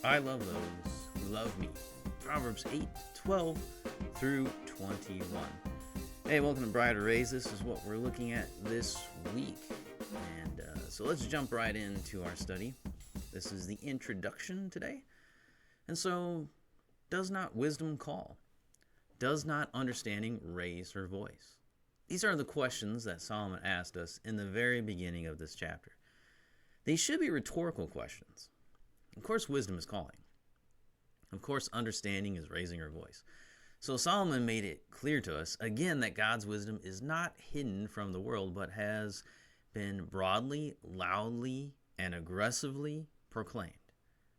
I love those who love me. Proverbs 8:12 through 21. Hey, welcome to Brighter Rays. This is what we're looking at this week. So let's jump right into our study. This is the introduction today. And so, does not wisdom call? Does not understanding raise her voice? These are the questions that Solomon asked us in the very beginning of this chapter. These should be rhetorical questions. Of course, wisdom is calling. Of course, understanding is raising her voice. So Solomon made it clear to us, again, that God's wisdom is not hidden from the world, but has been broadly, loudly, and aggressively proclaimed.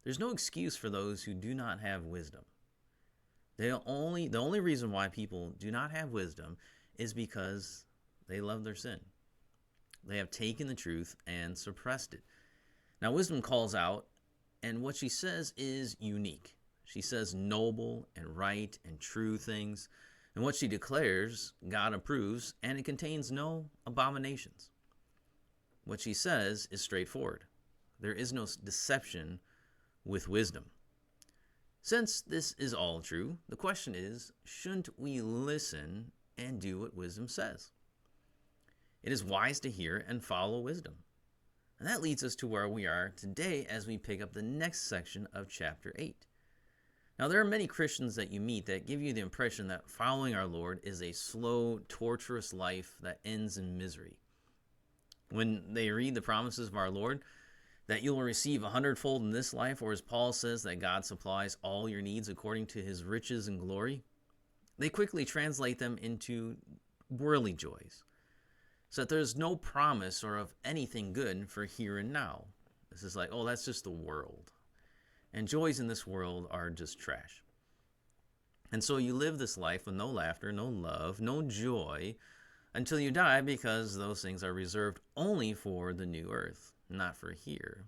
There's no excuse for those who do not have wisdom. The only reason why people do not have wisdom is because they love their sin. They have taken the truth and suppressed it. Now, wisdom calls out, and what she says is unique. She says noble and right and true things. And what she declares, God approves, and it contains no abominations. What she says is straightforward. There is no deception with wisdom. Since this is all true, the question is, shouldn't we listen and do what wisdom says? It is wise to hear and follow wisdom. And that leads us to where we are today as we pick up the next section of chapter 8. Now, there are many Christians that you meet that give you the impression that following our Lord is a slow, torturous life that ends in misery. When they read the promises of our Lord, that you will receive 100-fold in this life, or as Paul says, that God supplies all your needs according to his riches and glory, they quickly translate them into worldly joys, so that there's no promise or of anything good for here and now. This is like, oh, that's just the world. And joys in this world are just trash. And so you live this life with no laughter, no love, no joy, until you die, because those things are reserved only for the new earth, not for here.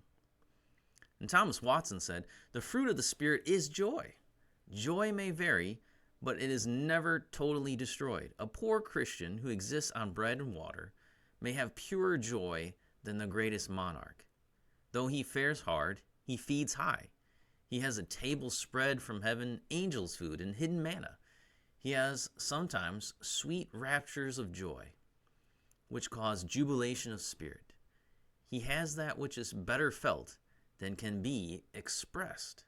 And Thomas Watson said, the fruit of the Spirit is joy. Joy may vary, but it is never totally destroyed. A poor Christian who exists on bread and water may have purer joy than the greatest monarch. Though he fares hard, he feeds high. He has a table spread from heaven, angels' food, and hidden manna. He has sometimes sweet raptures of joy, which cause jubilation of spirit. He has that which is better felt than can be expressed.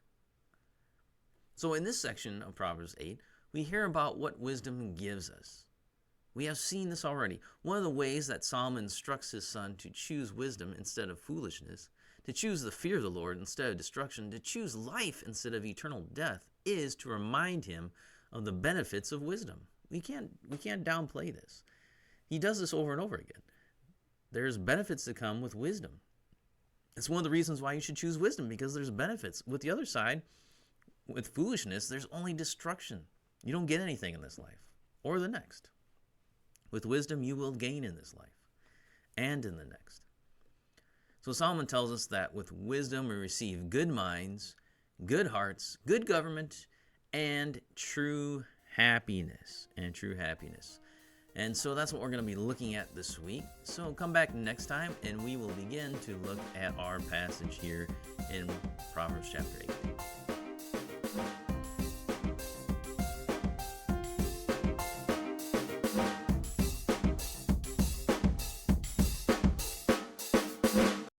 So in this section of Proverbs 8, we hear about what wisdom gives us. We have seen this already. One of the ways that Solomon instructs his son to choose wisdom instead of foolishness, to choose the fear of the Lord instead of destruction, to choose life instead of eternal death, is to remind him of the benefits of wisdom. We can't downplay this. He does this over and over again. There's benefits that come with wisdom. It's one of the reasons why you should choose wisdom, because there's benefits. With the other side, with foolishness, there's only destruction. You don't get anything in this life or the next. With wisdom, you will gain in this life and in the next. So Solomon tells us that with wisdom we receive good minds, good hearts, good government, and true happiness. And so that's what we're going to be looking at this week. So come back next time and we will begin to look at our passage here in Proverbs chapter 8.